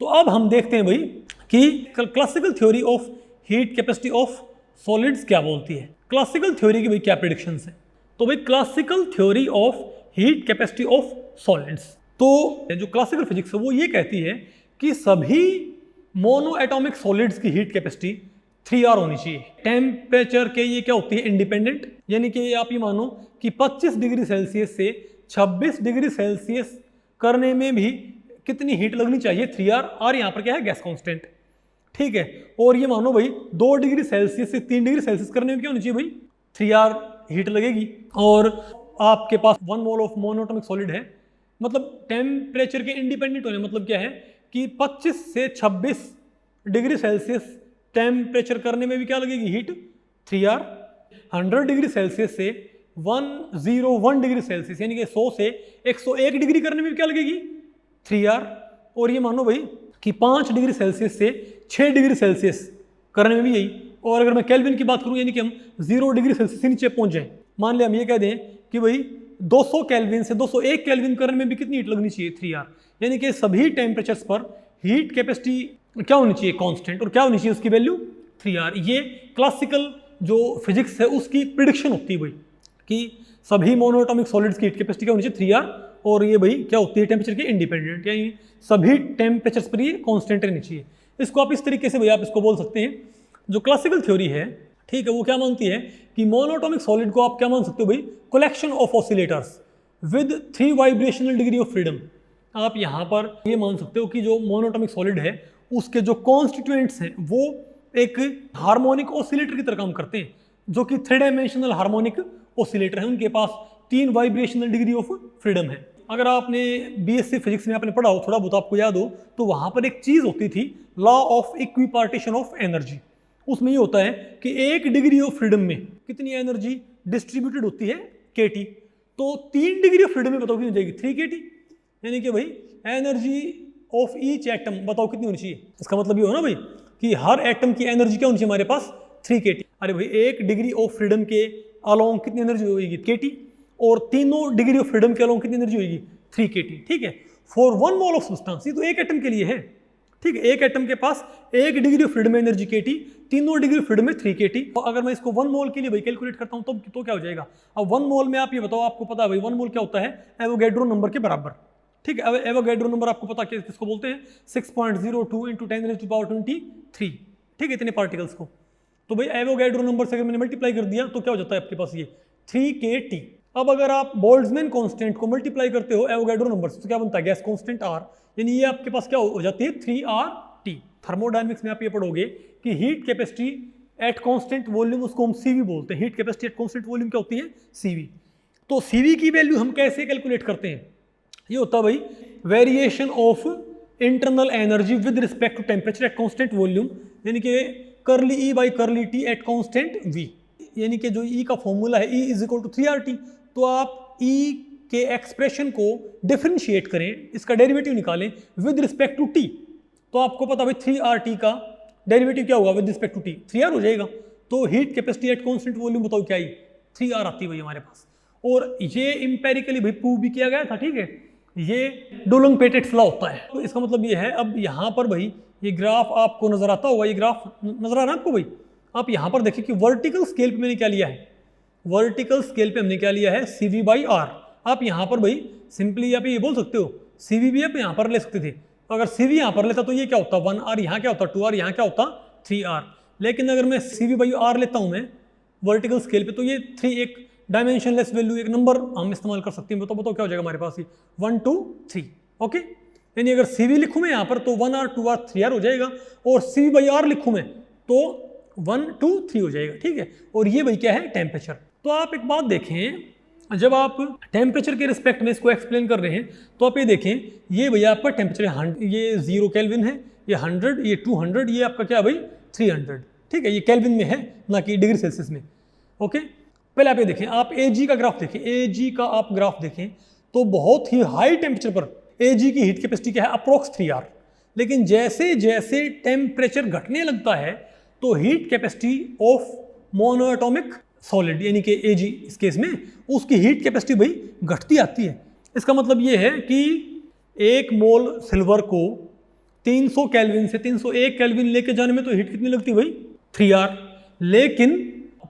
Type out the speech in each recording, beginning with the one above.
तो अब हम देखते हैं भाई कि classical theory of heat capacity of solids क्या बोलती है। क्लासिकल थ्योरी की भाई क्या प्रेडिक्शंस है। तो भाई classical theory of heat capacity of solids, तो जो क्लासिकल फिजिक्स है वो ये कहती है कि सभी मोनो एटॉमिक सॉलिड्स की हीट कैपेसिटी 3R होनी चाहिए। टेम्परेचर के ये क्या होती है, इंडिपेंडेंट, यानी कि आप ये मानो कि 25 डिग्री सेल्सियस से 26 डिग्री सेल्सियस करने में भी कितनी हीट लगनी चाहिए, 3R। और यहाँ पर क्या है, गैस कांस्टेंट, ठीक है। और ये मानो भाई 2 डिग्री सेल्सियस से 3 डिग्री सेल्सियस करने में क्या होनी चाहिए भाई, 3R हीट लगेगी। और आपके पास 1 मोल ऑफ मोनोएटॉमिक सॉलिड है, मतलब टेम्परेचर के इंडिपेंडेंट होने मतलब क्या है कि 25 से 26 डिग्री सेल्सियस टेम्परेचर करने में भी क्या लगेगी, हीट 3R। 100 डिग्री सेल्सियस से 101 डिग्री सेल्सियस यानी कि 100 से 101 डिग्री करने में भी क्या लगेगी, 3R। और ये मानो भाई कि 5 डिग्री सेल्सियस से 6 डिग्री सेल्सियस करने में भी यही। और अगर मैं केल्विन की बात करूं, यानी कि हम 0 डिग्री सेल्सियस से नीचे पहुंच जाएं, मान लिया हम ये कह दें कि भाई 200 केल्विन से 201 केल्विन करने में भी कितनी हीट लगनी चाहिए, 3R। यानी कि सभी टेम्परेचर्स पर हीट कैपेसिटी क्या होनी चाहिए, कांस्टेंट, और क्या होनी चाहिए उसकी वैल्यू, 3R। ये क्लासिकल जो फिजिक्स है उसकी प्रिडिक्शन होती है भाई कि सभी मोनोएटॉमिक सॉलिड्स की हीट कैपेसिटी क्या होनी चाहिए, 3R। और ये भाई क्या होती है, टेम्परेचर के इंडिपेंडेंट, यानी सभी टेम्परेचर्स पर ये कांस्टेंट रहनी चाहिए। इसको आप इस तरीके से भाई आप इसको बोल सकते हैं, जो क्लासिकल थ्योरी है, ठीक है, वो क्या मानती है कि मोनोएटॉमिक सॉलिड को आप क्या मान सकते हो भाई, collection of oscillators with 3 vibrational degree of freedom. आप यहाँ पर ये मान सकते हो कि जो मोनोएटॉमिक सॉलिड है उसके जो कॉन्स्टिट्यूएंट्स हैं वो एक हार्मोनिक ऑसिलेटर की तरह काम करते हैं, जो कि 3 डायमेंशनल हार्मोनिक ऑसिलेटर है, उनके पास 3 वाइब्रेशनल डिग्री ऑफ फ्रीडम है। अगर आपने बीएससी फिजिक्स में आपने पढ़ा हो, थोड़ा बहुत आपको याद हो, तो वहां पर एक चीज होती थी, law of equipartition of energy. उसमें ये होता है कि 1 डिग्री ऑफ फ्रीडम में कितनी एनर्जी डिस्ट्रीब्यूटेड होती है, kT। तो 3 डिग्री ऑफ फ्रीडम में बताओ कितनी हो जाएगी, 3 kT। यानी कि भाई एनर्जी ऑफ ईच एटम बताओ कितनी होनी चाहिए। इसका मतलब ये हो ना भाई कि हर एटम की एनर्जी क्या होनी चाहिए हमारे पास, 3 kT। अरे भाई 1 डिग्री ऑफ फ्रीडम के अलोंग कितनी एनर्जी होगी, kT। और तीनों डिग्री ऑफ फ्रीडम के अलोंग कितनी एनर्जी होगी, 3 kT, ठीक है। फॉर 1 मोल ऑफ सब्सटेंस, ये तो एक एटम के लिए है, ठीक है। एक एटम के पास 1 डिग्री ऑफ फ्रीडम में एनर्जी kT, तीनों डिग्री ऑफ फ्रीडम में 3 kT। तो अगर मैं इसको 1 मोल के लिए भाई कैलकुलेट करता हूं तो क्या हो जाएगा। अब 1 मोल में आप ये बताओ, आपको पता है भाई 1 मोल क्या होता है, एवोगैड्रो नंबर के बराबर, ठीक है। एवोगैड्रो नंबर आपको पता है किसको बोलते हैं, 6.02 × 10⁻23, ठीक है, इतने पार्टिकल्स को। तो भाई एवोगैड्रो नंबर से अगर मैंने मल्टीप्लाई कर दिया तो क्या हो जाता है आपके पास, ये 3 kT। अब अगर आप बोल्ट्जमैन कांस्टेंट को मल्टीप्लाई करते हो एवोगैड्रो नंबर से तो क्या बनता है, गैस कांस्टेंट R, यानी ये आपके पास क्या हो जाती है, 3RT। थर्मोडायनेमिक्स में आप ये पढ़ोगे कि heat capacity eight constant volume, उसको हम CV बोलते हैं। Heat capacity eight constant volume क्या होती है, CV। तो CV की वैल्यू हम कैसे कैलकुलेट करते हैं, ये होता है भाई variation of internal energy with respect to temperature at constant volume, यानी कि curly E by curly T at constant V। यानी कि जो E का फॉर्मूला है E = 3RT। तो आप E के एक्सप्रेशन को डिफरेंशिएट करें, इसका डेरिवेटिव निकालें विद रिस्पेक्ट टू T, तो आपको पता भाई 3RT का डेरिवेटिव क्या होगा with respect to T, 3R हो जाएगा। तो heat capacity eight constant volume बताओ क्या आई, 3R आती है भाई हमारे पास। और ये इंपेरिकली भाई प्रूव भी किया गया था, ठीक है, ये डुलंग-पेटेट्स लॉ होता है। तो इसका मतलब ये है, अब यहाँ पर भाई ये ग्राफ आपको नजर आता होगा, ये ग्राफ नजर आ रहा है आपको भाई। आप यहाँ पर देखिए कि वर्टिकल स्केल पे मैंने क्या लिया है, वर्टिकल स्केल पे हमने क्या लिया है, CV/R। आप यहाँ पर भाई सिंपली आप ये बोल सकते हो CV भी आप यहाँ पर ले सकते थे। तो अगर CV यहाँ पर लेता तो ये क्या होता, 1R, यहाँ क्या होता 2R, यहाँ क्या होता 3R। लेकिन अगर मैं CV/R लेता हूँ मैं वर्टिकल स्केल पे, तो ये 3 एक डायमेंशनलेस वैल्यू, एक नंबर हम इस्तेमाल कर सकते हैं। बताओ क्या हो जाएगा हमारे पास, ये 1 2 3, ओके। यानी अगर CV लिखूँ मैं यहाँ पर तो 1R 2R 3R हो जाएगा, और CV/R लिखूँ मैं तो 1 2 3 हो जाएगा, ठीक है। और ये भाई क्या है, टेम्परेचर। तो आप एक बात देखें, जब आप टेम्परेचर के रिस्पेक्ट में इसको एक्सप्लेन कर रहे हैं तो आप ये देखें, ये भैया आपका टेम्परेचर ये 0 केल्विन है, ये 100, ये 200, ये आपका क्या भाई 300, ठीक है। ये केल्विन में है ना कि डिग्री सेल्सियस में, ओके। पहले आप ये देखें, आप AG का ग्राफ देखें, AG का आप ग्राफ देखें तो बहुत ही हाई टेम्परेचर पर AG की हीट कैपेसिटी क्या है, अप्रोक्स 3R। लेकिन जैसे जैसे टेम्परेचर घटने लगता है तो heat capacity of monoatomic solid यानी कि AG इस केस में, उसकी हीट कैपेसिटी भाई घटती आती है। इसका मतलब ये है कि 1 मोल सिल्वर को 300 केल्विन से 301 केल्विन लेके जाने में तो हीट कितनी लगती है भाई 3R, लेकिन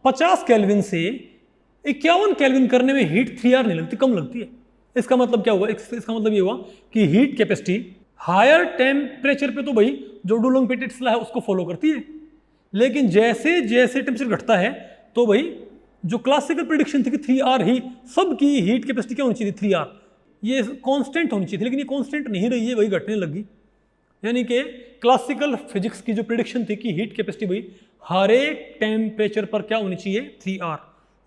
50 केल्विन से 51 केल्विन करने में हीट 3R नहीं लगती, कम लगती है। इसका मतलब क्या हुआ, इसका मतलब ये हुआ कि हीट कैपेसिटी हायर टेम्परेचर पे तो भाई जो डुलोंग पेटिट्स लॉ है उसको फॉलो करती है, लेकिन जैसे जैसे टेम्परेचर घटता है तो भाई जो क्लासिकल प्रेडिक्शन थी कि 3R ही सबकी हीट कैपेसिटी क्या होनी चाहिए थी 3R, ये कांस्टेंट होनी चाहिए थी, लेकिन ये कांस्टेंट नहीं रही है, वही घटने लगी। यानी कि क्लासिकल फिजिक्स की जो प्रेडिक्शन थी कि हीट कैपेसिटी भाई हर एक टेम्परेचर पर क्या होनी चाहिए 3R,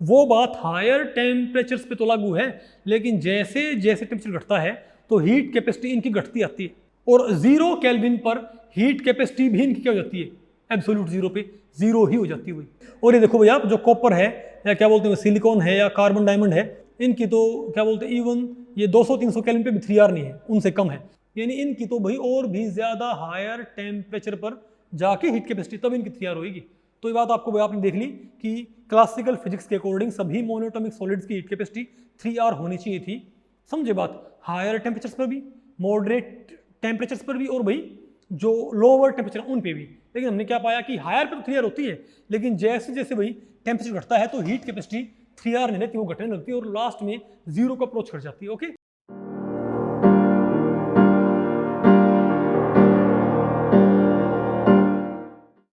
वो बात हायर टेम्परेचर्स पे तो लागू है, लेकिन जैसे जैसे टेम्परेचर घटता है तो हीट कैपेसिटी इनकी घटती आती है, और 0 केल्विन पर हीट कैपेसिटी भी इनकी क्या हो जाती है एब्सोल्यूट 0 पे 0 ही हो जाती है भाई। और ये देखो भैया जो कॉपर है या क्या बोलते हैं सिलिकॉन है या कार्बन डायमंड है, इनकी तो क्या बोलते हैं इवन ये 200-300 केल्विन पे भी 3R नहीं है, उनसे कम है, यानी इनकी तो भाई और भी ज्यादा हायर टेम्परेचर पर जाके हीट कैपेसिटी तब इनकी 3R होगी। तो ये बात आपको भाई आपने देख ली कि क्लासिकल फिजिक्स के अकॉर्डिंग सभी मोनोटॉमिक सॉलिड्स की हीट कैपेसिटी 3R होनी चाहिए थी। समझे बात, हायर टेम्परेचर्स पर भी, मॉडरेट टेम्परेचर्स पर भी, और भाई जो लोअर टेम्परेचर उन पे भी। लेकिन हमने क्या पाया कि हायर पे तो 3R होती है, लेकिन जैसे जैसे भाई टेम्परेचर घटता है तो हीट कैपेसिटी 3R नहीं रहती, वो घटने लगती है और लास्ट में 0 को अप्रोच कर जाती है। ओके।